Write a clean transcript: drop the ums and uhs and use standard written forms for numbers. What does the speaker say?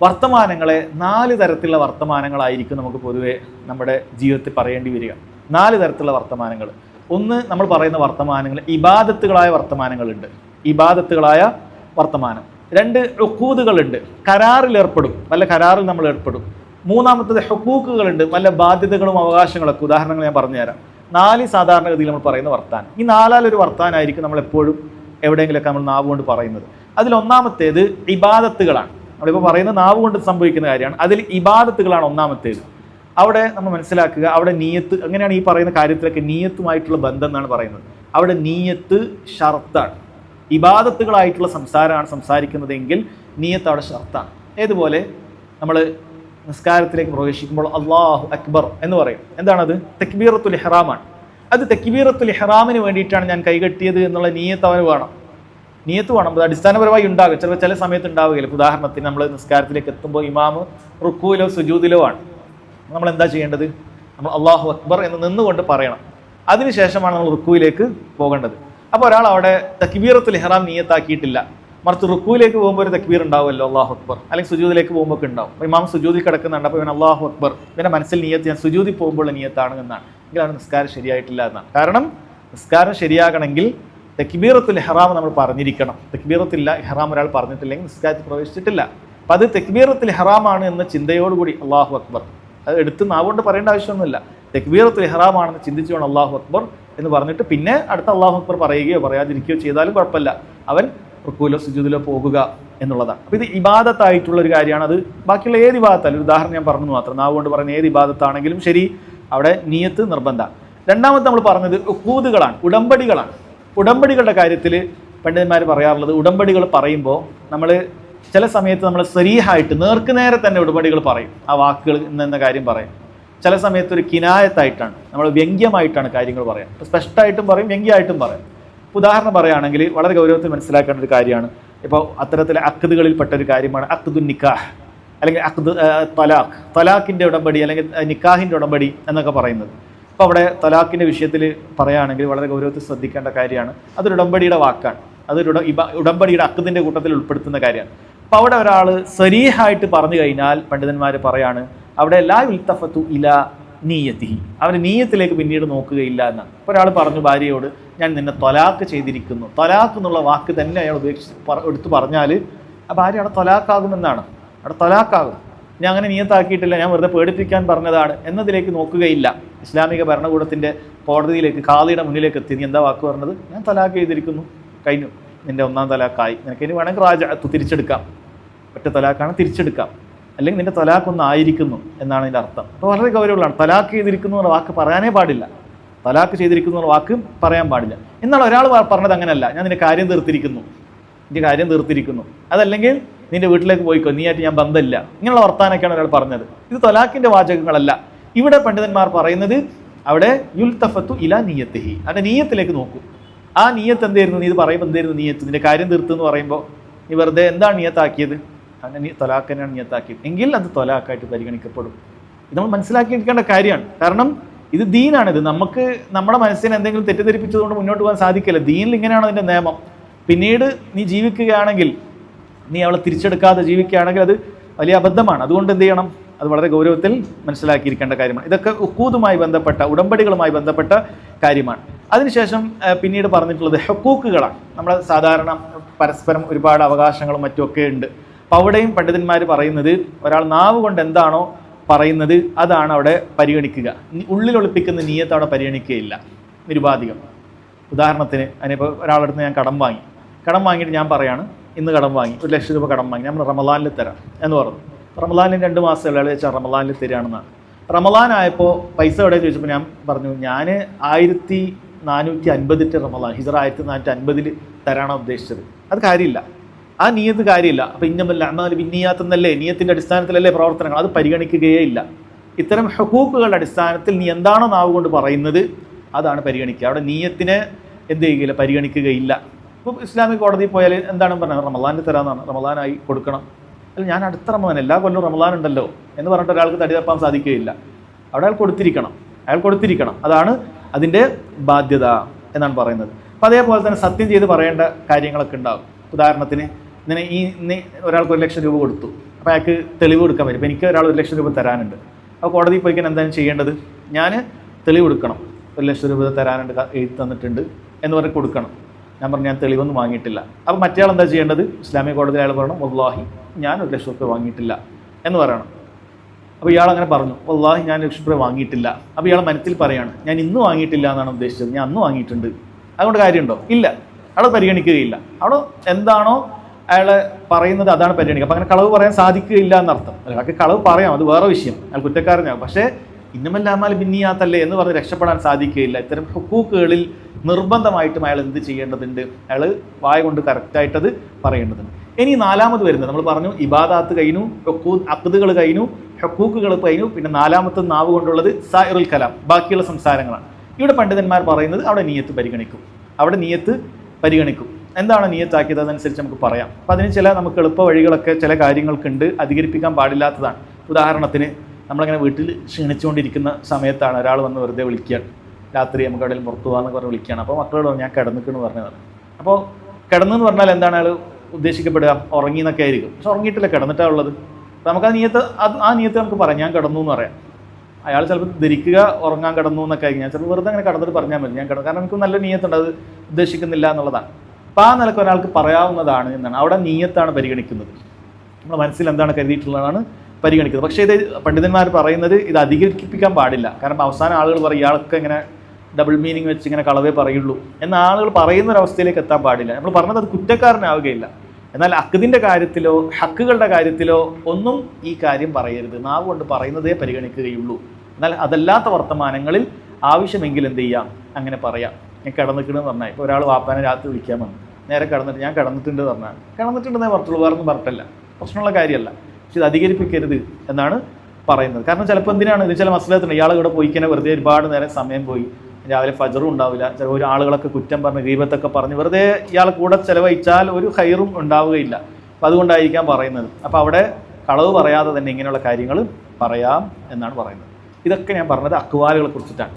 വർത്തമാനങ്ങളെ 4 തരത്തിലുള്ള വർത്തമാനങ്ങളായിരിക്കും നമുക്ക് പൊതുവെ നമ്മുടെ ജീവിതത്തിൽ പറയേണ്ടി വരിക. 4 തരത്തിലുള്ള വർത്തമാനങ്ങൾ. ഒന്ന്, നമ്മൾ പറയുന്ന വർത്തമാനങ്ങൾ ഇബാദത്തുകളായ വർത്തമാനങ്ങളുണ്ട്, ഇബാദത്തുകളായ വർത്തമാനം. 2, ഉഖൂദുകളുണ്ട്, കരാറിൽ ഏർപ്പെടും, വല്ല കരാറിൽ നമ്മൾ ഏർപ്പെടും. മൂന്നാമത്തത് ഹുഖൂഖുകളുണ്ട്, വല്ല ബാധ്യതകളും അവകാശങ്ങളൊക്കെ. ഉദാഹരണങ്ങൾ ഞാൻ പറഞ്ഞുതരാം. 4 സാധാരണഗതിയിൽ നമ്മൾ പറയുന്ന വർത്താനം. ഈ 4 വർത്താനമായിരിക്കും നമ്മൾ എപ്പോഴും എവിടെയെങ്കിലുമൊക്കെ നമ്മൾ നാവ് കൊണ്ട് പറയുന്നത്. അതിലൊന്നാമത്തേത് ഇബാദത്തുകളാണ്. നമ്മളിപ്പോൾ പറയുന്നത് നാവ് കൊണ്ട് സംഭവിക്കുന്ന കാര്യമാണ്. അതിൽ ഇബാദത്തുകളാണ് ഒന്നാമത്തേത്. അവിടെ നമ്മൾ മനസ്സിലാക്കുക, അവിടെ നീയത്ത്, അങ്ങനെയാണ് ഈ പറയുന്ന കാര്യത്തിലൊക്കെ നീയത്തുമായിട്ടുള്ള ബന്ധം എന്നാണ് പറയുന്നത്. അവിടെ നീയത്ത് ഷർത്താണ്. ഇബാദത്തുകളായിട്ടുള്ള സംസാരമാണ് സംസാരിക്കുന്നതെങ്കിൽ നീയത്ത് അവിടെ ഷർത്താണ്. ഏതുപോലെ നമ്മൾ നിസ്കാരത്തിലേക്ക് പ്രവേശിക്കുമ്പോൾ അല്ലാഹു അക്ബർ എന്ന് പറയും. എന്താണത്? തക്ബീറത്തുൽ ഇഹ്റാമാണ്. അത് തക്ബീറത്തുൽ ഇഹ്റാമിന് വേണ്ടിയിട്ടാണ് ഞാൻ കൈകെട്ടിയത് എന്നുള്ള നീയത്ത് അവന് വേണം. നീയത്ത് വേണം. അത് അടിസ്ഥാനപരമായി ഉണ്ടാകും. ചില സമയത്ത് ഉണ്ടാവുകയില്ല. ഉദാഹരണത്തിന് നമ്മൾ നിസ്കാരത്തിലേക്ക് എത്തുമ്പോൾ ഇമാമ് റുക്കൂയിലോ സുജൂദിലോ ആണ്. നമ്മൾ എന്താ ചെയ്യേണ്ടത്? നമ്മൾ അല്ലാഹു അക്ബർ എന്ന് നിന്നുകൊണ്ട് പറയണം. അതിനുശേഷമാണ് നമ്മൾ റുക്കൂയിലേക്ക് പോകേണ്ടത്. അപ്പോൾ ഒരാൾ അവിടെ തക്ബീറത്തുൽ ഇഹ്റാം നീയത്താക്കിയിട്ടില്ല, മറിച്ച് റുക്കൂയിലേക്ക് പോകുമ്പോൾ ഒരു തക്ബീർ ഉണ്ടാവുമല്ലോ, അല്ലാഹു അക്ബർ, അല്ലെങ്കിൽ സുജൂദിലേക്ക് പോകുമ്പോൾ ഒക്കെ ഉണ്ടാവും. അപ്പോൾ ഇമാം സുജൂദിൽ കിടക്കുന്നുണ്ട്, അപ്പോൾ ഇവൻ അല്ലാഹു അക്ബർ, ഇവൻ്റെ മനസ്സിൽ നീയത്ത് ഞാൻ സുജൂദിൽ പോകുമ്പോൾ നീയത്താണ് എന്നാണ്. എങ്കിലാണ് നിസ്കാരം ശരിയായിട്ടില്ല എന്നാണ്. കാരണം നിസ്കാരം ശരിയാകണമെങ്കിൽ തക്ബീറത്തുൽ ഇഹ്റാം നമ്മൾ പറഞ്ഞിരിക്കണം. തക്ബീറത്തുൽ ഇഹ്റാം ഒരാൾ പറഞ്ഞിട്ടില്ലെങ്കിൽ നിസ്കാരത്തിൽ പ്രവേശിച്ചിട്ടില്ല. അപ്പോൾ അത് തക്ബീറത്തുൽ ഇഹ്റാമാണ് എന്ന ചിന്തയോടുകൂടി അല്ലാഹു അക്ബർ, അത് എടുത്ത് നാവുകൊണ്ട് പറയേണ്ട ആവശ്യമൊന്നുമില്ല. തക്ബീറത്തുൽ ഇഹ്റാം ആണെന്ന് ചിന്തിച്ചുകൊണ്ട് അല്ലാഹു അക്ബർ എന്ന് പറഞ്ഞിട്ട് പിന്നെ അടുത്ത അല്ലാഹു അക്ബർ പറയുകയോ പറയാതിരിക്കുകയോ ചെയ്താലും കുഴപ്പമില്ല, അവൻ റുക്കൂലോ സുജൂദിലോ പോകുക എന്നുള്ളതാണ്. അപ്പോൾ ഇത് ഇബാദത്തായിട്ടുള്ള ഒരു കാര്യമാണ്. അത് ബാക്കിയുള്ള ഏത് ഇബാദത്തായാലും, ഒരു ഉദാഹരണം ഞാൻ പറഞ്ഞു മാത്രം, നാവ് കൊണ്ട് പറയുന്ന ഏത് ഇബാദത്താണെങ്കിലും ശരി, അവിടെ നിയത്ത് നിർബന്ധമാണ്. രണ്ടാമത്തെ നമ്മൾ പറഞ്ഞത് ഉഖൂദുകളാണ്, ഉടമ്പടികളാണ്. ഉടമ്പടികളുടെ കാര്യത്തിൽ പണ്ഡിതന്മാർ പറയാറുള്ളത്, ഉടമ്പടികൾ പറയുമ്പോൾ നമ്മൾ ചില സമയത്ത് നമ്മൾ സരീഹായിട്ട് നേർക്ക് നേരെ തന്നെ ഉടമ്പടികൾ പറയും, ആ വാക്കുകൾ എന്ന കാര്യം പറയും. ചില സമയത്ത് ഒരു കിനായത്തായിട്ടാണ്, നമ്മൾ വ്യംഗ്യമായിട്ടാണ് കാര്യങ്ങൾ പറയാം. സ്പഷ്ടമായിട്ടും പറയും, വ്യംഗ്യമായിട്ടും പറയും. ഉദാഹരണം പറയുകയാണെങ്കിൽ വളരെ ഗൗരവത്തിൽ മനസ്സിലാക്കേണ്ട ഒരു കാര്യമാണ്. ഇപ്പോൾ അത്തരത്തിലെ അക്ദുകളിൽപ്പെട്ട ഒരു കാര്യമാണ് അക്ദുൻ നിക്കാഹ്, അല്ലെങ്കിൽ അക്ദ് തലാഖ്, തലാഖിൻ്റെ ഉടമ്പടി അല്ലെങ്കിൽ നിക്കാഹിൻ്റെ ഉടമ്പടി എന്നൊക്കെ പറയുന്നത്. അപ്പോൾ അവിടെ തലാഖിൻ്റെ വിഷയത്തിൽ പറയുകയാണെങ്കിൽ വളരെ ഗൗരവത്തിൽ ശ്രദ്ധിക്കേണ്ട കാര്യമാണ്. അതൊരു ഉടമ്പടിയുടെ വാക്കാണ്, അതൊരു ഉടമ്പടിയുടെ അക്ദിൻ്റെ കൂട്ടത്തിൽ ഉൾപ്പെടുത്തുന്ന കാര്യമാണ്. അപ്പോൾ അവിടെ ഒരാൾ സരീഹായിട്ട് പറഞ്ഞു കഴിഞ്ഞാൽ പണ്ഡിതന്മാർ പറയാണ് അവിടെ ലാ യുൽതഫതു ഇലാ നീയത്തിഹി, അവന് നീയത്തിലേക്ക് പിന്നീട് നോക്കുകയില്ല എന്നാണ്. അപ്പോൾ ഒരാൾ പറഞ്ഞു ഭാര്യയോട്, ഞാൻ നിന്നെ തൊലാക്ക് ചെയ്തിരിക്കുന്നു, തൊലാക്ക് എന്നുള്ള വാക്ക് തന്നെ അയാൾ എടുത്തു പറഞ്ഞാൽ ആ ഭാര്യ അവിടെ തൊലാക്കാകുമെന്നാണ്, അവിടെ തൊലാക്കാകും. ഞാൻ അങ്ങനെ നീയത്താക്കിയിട്ടില്ല, ഞാൻ വെറുതെ പേടിപ്പിക്കാൻ പറഞ്ഞതാണ് എന്നതിലേക്ക് നോക്കുകയില്ല. ഇസ്ലാമിക ഭരണകൂടത്തിൻ്റെ കോടതിയിലേക്ക്, ഖാദിയുടെ മുന്നിലേക്ക് എത്തി, നീ എന്താ വാക്ക് പറഞ്ഞത്? ഞാൻ തലാക്ക് ചെയ്തിരിക്കുന്നു, കഴിഞ്ഞു, നിൻ്റെ 1ാം തലാക്കായി, നിനക്ക് ഇനി വേണമെങ്കിൽ റാജഅത്ത് തിരിച്ചെടുക്കാം, ഒറ്റ തലാക്കാണ് തിരിച്ചെടുക്കാം, അല്ലെങ്കിൽ നിൻ്റെ തലാഖൊന്നും ആയിരിക്കുന്നു എന്നാണ് ഇതിൻ്റെ അർത്ഥം. അപ്പോൾ വളരെ ഗൗരവമുള്ളതാണ്. തലാക്ക് ചെയ്തിരിക്കുന്നു എന്നുള്ള വാക്ക് പറയാനേ പാടില്ല, തലാക്ക് ചെയ്തിരിക്കുന്നു എന്നുള്ള വാക്ക് പറയാൻ പാടില്ല. എന്നാൽ ഒരാൾ പറഞ്ഞത് അങ്ങനെയല്ല, ഞാൻ നിൻ്റെ കാര്യം തീർത്തിരിക്കുന്നു, നിൻ്റെ കാര്യം തീർത്തിരിക്കുന്നു, അതല്ലെങ്കിൽ നിൻ്റെ വീട്ടിലേക്ക് പോയിക്കോ, നീയായിട്ട് ഞാൻ ബന്ധമില്ല, ഇങ്ങനെയുള്ള വർത്താനൊക്കെയാണ് ഒരാൾ പറഞ്ഞത്. ഇത് തലാഖിൻ്റെ വാചകങ്ങളല്ല. ഇവിടെ പണ്ഡിതന്മാർ പറയുന്നത് അവിടെ യുൽതഫത്തു ഇലാ നിയത്തിഹി, അതിൻ്റെ നീയത്തിലേക്ക് നോക്കൂ. ആ നീയത്ത് എന്തായിരുന്നു? നീ ഇത് പറയുമ്പോൾ എന്തായിരുന്നു നീയത്ത്? നിൻ്റെ കാര്യം തീർത്തു എന്ന് പറയുമ്പോൾ നീ വെറുതെ എന്താണ് നീയത്താക്കിയത്? അങ്ങനെ തൊലാഖിനാണ് നീയത്താക്കിയത് എങ്കിൽ അത് തൊലാഖായിട്ട് പരിഗണിക്കപ്പെടും. ഇത് നമ്മൾ മനസ്സിലാക്കിയിരിക്കേണ്ട കാര്യമാണ്. കാരണം ഇത് ദീനാണിത്. നമുക്ക് നമ്മുടെ മനസ്സിനെ എന്തെങ്കിലും തെറ്റിദ്ധരിപ്പിച്ചതുകൊണ്ട് മുന്നോട്ട് പോകാൻ സാധിക്കില്ല. ദീനിൽ ഇങ്ങനെയാണ് അതിൻ്റെ നിയമം. പിന്നീട് നീ ജീവിക്കുകയാണെങ്കിൽ, നീ അവളെ തിരിച്ചെടുക്കാതെ ജീവിക്കുകയാണെങ്കിൽ അത് വലിയ അബദ്ധമാണ്. അതുകൊണ്ട് എന്ത് ചെയ്യണം? അത് വളരെ ഗൗരവത്തിൽ മനസ്സിലാക്കിയിരിക്കേണ്ട കാര്യമാണ്. ഇതൊക്കെ ഉഖൂദുമായി ബന്ധപ്പെട്ട, ഉടമ്പടികളുമായി ബന്ധപ്പെട്ട കാര്യമാണ്. അതിനുശേഷം പിന്നീട് പറഞ്ഞിട്ടുള്ളത് ഹുഖൂഖുകളാണ്. നമ്മൾ സാധാരണ പരസ്പരം ഒരുപാട് അവകാശങ്ങളും മറ്റുമൊക്കെ ഉണ്ട്. അപ്പോൾ അവിടെയും പണ്ഡിതന്മാർ പറയുന്നത് ഒരാൾ നാവ് കൊണ്ട് എന്താണോ പറയുന്നത് അതാണ് അവിടെ പരിഗണിക്കുക. ഉള്ളിലൊളിപ്പിക്കുന്ന നീയത്ത് അവിടെ പരിഗണിക്കുകയില്ല, നിരുപാധികം. ഉദാഹരണത്തിന് അതിനിപ്പോൾ ഒരാളടുത്ത് ഞാൻ കടം വാങ്ങിയിട്ട് ഞാൻ പറയാണ്, ഇന്ന് കടം വാങ്ങി 1 ലക്ഷം രൂപ കടം വാങ്ങി, നമ്മൾ റമളാനിൽ തരാം എന്ന് പറഞ്ഞു. റമളാനിൽ 2 മാസം ഇളവ് വെച്ചാൽ റമളാനിൽ തരികയാണെന്നാണ്. റമളാനായപ്പോൾ പൈസ എവിടെ ചോദിച്ചപ്പോൾ ഞാൻ പറഞ്ഞു, ഞാൻ 1450 റമളാൻ, ഹിജറ 1450 തരാനാണ് ഉദ്ദേശിച്ചത്. അത് കാര്യമില്ല, ആ നീയത്ത് കാര്യമില്ല. അപ്പോൾ ഇന്നമൽ അഅ്മാലു ബിന്നിയാത്ത് എന്നല്ലേ, നീയത്തിൻ്റെ അടിസ്ഥാനത്തിലല്ലേ പ്രവർത്തനങ്ങൾ, അത് പരിഗണിക്കുകയേ ഇല്ല. ഇത്തരം ഹുഖൂഖുകളുടെ അടിസ്ഥാനത്തിൽ നീ എന്താണോ നാവ് കൊണ്ട് പറയുന്നത് അതാണ് പരിഗണിക്കുക. അവിടെ നീയത്തിനെ എന്ത് ചെയ്യുകയില്ല, പരിഗണിക്കുകയില്ല. ഇപ്പോൾ ഇസ്ലാമിക് കോടതിയിൽ പോയാൽ എന്താണ് പറഞ്ഞത്? റമളാനിൽ തരാമെന്നാണ്, റമളാനായി കൊടുക്കണം. അല്ല, ഞാൻ അടുത്ത റമളാൻ, എല്ലാ കൊല്ലവും റമളാൻ ഉണ്ടല്ലോ എന്ന് പറഞ്ഞിട്ട് ഒരാൾക്ക് തടി തപ്പാൻ സാധിക്കുകയില്ല. അവിടെ അയാൾ കൊടുത്തിരിക്കണം, അതാണ് അതിൻ്റെ ബാധ്യത എന്നാണ് പറയുന്നത്. അപ്പോൾ അതേപോലെ തന്നെ സത്യം ചെയ്ത് പറയേണ്ട കാര്യങ്ങളൊക്കെ ഉണ്ടാകും. ഉദാഹരണത്തിന്, നീ ഒരാൾക്ക് 1 ലക്ഷം രൂപ കൊടുത്തു, അപ്പോൾ അയാൾക്ക് തെളിവ് കൊടുക്കാൻ പറ്റും. ഇപ്പോൾ എനിക്ക് ഒരാൾ 1 ലക്ഷം രൂപ തരാനുണ്ട്. അപ്പോൾ കോടതിയിൽ പോയിക്കാൻ എന്താണ് ചെയ്യേണ്ടത്? ഞാൻ തെളിവ് കൊടുക്കണം. 1 ലക്ഷം രൂപ തരാനുണ്ട്, എഴുതി തന്നിട്ടുണ്ട് എന്ന് പറഞ്ഞ് കൊടുക്കണം. ഞാൻ പറഞ്ഞു ഞാൻ തെളിവൊന്നും വാങ്ങിയിട്ടില്ല. അപ്പോൾ മറ്റേ ആൾ എന്താ ചെയ്യേണ്ടത്? ഇസ്ലാമിക കോടതിയിൽ അയാൾ പറയണം വല്ലാഹി ഞാൻ 1 ലക്ഷം രൂപ വാങ്ങിയിട്ടില്ല എന്ന് പറയണം. അപ്പോൾ ഇയാൾ അങ്ങനെ പറഞ്ഞു വല്ലാഹി ഞാൻ 1 ലക്ഷം രൂപ വാങ്ങിയിട്ടില്ല. അപ്പോൾ ഇയാൾ മനസ്സിൽ പറയാണ് ഞാൻ ഇന്ന് വാങ്ങിയിട്ടില്ല എന്നാണ് ഉദ്ദേശിച്ചത്, ഞാൻ അന്ന് വാങ്ങിയിട്ടുണ്ട്. അതുകൊണ്ട് കാര്യമുണ്ടോ? ഇല്ല, അവിടെ പരിഗണിക്കുകയില്ല. അവിടെ എന്താണോ അയാൾ പറയുന്നത് അതാണ് പരിഗണിക്കുക. അപ്പം അങ്ങനെ കളവ് പറയാൻ സാധിക്കുകയില്ല എന്നർത്ഥം. അയാൾക്ക് കളവ് പറയാം, അത് വേറെ വിഷയം, അയാൾ കുറ്റക്കാരനാകും. പക്ഷേ ഇന്നമല്ലാമാൽ ബിന്നിയാത്തല്ലേ എന്ന് പറഞ്ഞ് രക്ഷപ്പെടാൻ സാധിക്കുകയില്ല. ഇത്തരം ഹുക്കൂക്കുകളിൽ നിർബന്ധമായിട്ടും അയാൾ എന്ത് ചെയ്യേണ്ടതുണ്ട്? അയാൾ വായ കൊണ്ട് കറക്റ്റായിട്ടത് പറയേണ്ടതുണ്ട്. ഇനി 4ാമത് വരുന്നത് നമ്മൾ പറഞ്ഞു ഇബാദാത്ത് കഴിഞ്ഞു, അഖ്ദുകൾ കഴിഞ്ഞു, ഹുക്കൂക്കുകൾ കഴിഞ്ഞു. പിന്നെ 4ാമത്തെ നാവ് കൊണ്ടുള്ളത് സായിറുൽ കലാം, ബാക്കിയുള്ള സംസാരങ്ങളാണ്. ഇവിടെ പണ്ഡിതന്മാർ പറയുന്നത് അവിടെ നിയ്യത്ത് പരിഗണിക്കും. അവിടെ നിയ്യത്ത് പരിഗണിക്കും. എന്താണ് നിയ്യത്താക്കിയത് അതനുസരിച്ച് നമുക്ക് പറയാം. അപ്പോൾ അതിന് ചില നമുക്ക് എളുപ്പ വഴികളൊക്കെ ചില കാര്യങ്ങൾക്കുണ്ട്, അധികരിപ്പിക്കാൻ പാടില്ലാത്തതാണ്. ഉദാഹരണത്തിന് നമ്മളിങ്ങനെ വീട്ടിൽ ക്ഷീണിച്ചുകൊണ്ടിരിക്കുന്ന സമയത്താണ് ഒരാൾ വന്ന് വെറുതെ വിളിക്കുകയാണ്, രാത്രി നമുക്ക് എവിടെയും പുറത്തു പോകാമെന്ന് പറഞ്ഞ് വിളിക്കുകയാണ്. അപ്പോൾ മക്കളോട് പറഞ്ഞു ഞാൻ കിടന്നിക്കെന്ന് പറഞ്ഞതാണ്. അപ്പോൾ കിടന്നെന്ന് പറഞ്ഞാൽ എന്താണ് അയാൾ ഉദ്ദേശിക്കപ്പെടുക? ഉറങ്ങി എന്നൊക്കെ ആയിരിക്കും. പക്ഷെ ഉറങ്ങിയിട്ടില്ല, കിടന്നിട്ടാണ് ഉള്ളത്. അപ്പോൾ നമുക്ക് ആ നിയ്യത്ത് നമുക്ക് പറയാം, ഞാൻ കിടന്നു എന്ന് പറയാം. അയാൾ ചിലപ്പോൾ ധരിക്കുക ഉറങ്ങാൻ കിടന്നു എന്നൊക്കെ ആയിരിക്കും. ഞാൻ ചിലപ്പോൾ വെറുതെ അങ്ങനെ കിടന്നിട്ട് പറഞ്ഞാൽ മതി ഞാൻ കിടന്നു, കാരണം നമുക്ക് നല്ല നിയ്യത്തുണ്ട്, അത് ഉദ്ദേശിക്കുന്നില്ല എന്നുള്ളതാണ്. അപ്പോൾ ആ നിലക്ക് ഒരാൾക്ക് പറയാവുന്നതാണ് എന്നാണ്. അവിടെ നിയ്യത്താണ് പരിഗണിക്കുന്നത്. നമ്മുടെ മനസ്സിൽ എന്താണ് കരുതിയിട്ടുള്ളതാണ് പരിഗണിക്കുന്നത്. പക്ഷേ ഇത് പണ്ഡിതന്മാർ പറയുന്നത് ഇത് അധികരിപ്പിക്കാൻ പാടില്ല. കാരണം അവസാനം ആളുകൾ പറയും ഇയാളൊക്കെ ഇങ്ങനെ ഡബിൾ മീനിങ് വെച്ച് ഇങ്ങനെ കളവേ പറയുള്ളൂ എന്ന ആളുകൾ പറയുന്നൊരവസ്ഥയിലേക്ക് എത്താൻ പാടില്ല. നമ്മൾ പറഞ്ഞത് അത് കുറ്റക്കാരനാവുകയില്ല. എന്നാൽ അഖ്ദിൻ്റെ കാര്യത്തിലോ ഹക്കുകളുടെ കാര്യത്തിലോ ഒന്നും ഈ കാര്യം പറയരുത്. നാവ് കൊണ്ട് പറയുന്നതേ പരിഗണിക്കുകയുള്ളൂ. എന്നാൽ അതല്ലാത്ത വർത്തമാനങ്ങളിൽ ആവശ്യമെങ്കിൽ എന്ത് ചെയ്യാം? അങ്ങനെ പറയാം. ഞാൻ കിടന്നിട്ടുണ്ടെന്ന് പറഞ്ഞാൽ ഇപ്പോൾ ഒരാൾ വാപ്പാനെ രാത്രി വിളിക്കാൻ വന്നു, നേരെ കിടന്നിട്ട് ഞാൻ കിടന്നിട്ടുണ്ട് പറഞ്ഞാൽ കിടന്നിട്ടുണ്ടെന്നേ പറഞ്ഞുള്ളൂ, വേറൊന്നും പറഞ്ഞിട്ടില്ല, പ്രശ്നമുള്ള കാര്യമല്ല. പക്ഷെ ഇത് അധികരിപ്പിക്കരുത് എന്നാണ് പറയുന്നത്. കാരണം ചിലപ്പോൾ എന്തിനാണ് ഇത് ചില മസലത്തുണ്ട്, ഇയാൾ ഇവിടെ പോയിക്കനെ വെറുതെ ഒരുപാട് നേരം സമയം പോയി, രാവിലെ ഫജറും ഉണ്ടാവില്ല, ചിലപ്പോൾ ഒരു ആളുകളൊക്കെ കുറ്റം പറഞ്ഞ് ഗീബത്തൊക്കെ പറഞ്ഞ് വെറുതെ ഇയാൾ കൂടെ ചിലവഴിച്ചാൽ ഒരു ഖൈറും ഉണ്ടാവുകയില്ല. അപ്പോൾ അതുകൊണ്ടായിരിക്കാം പറയുന്നത്. അപ്പോൾ അവിടെ കളവ് പറയാതെ തന്നെ ഇങ്ങനെയുള്ള കാര്യങ്ങൾ പറയാം എന്നാണ് പറയുന്നത്. ഇതൊക്കെ ഞാൻ പറഞ്ഞത് അക്വാലുകളെ കുറിച്ചിട്ടാണ്.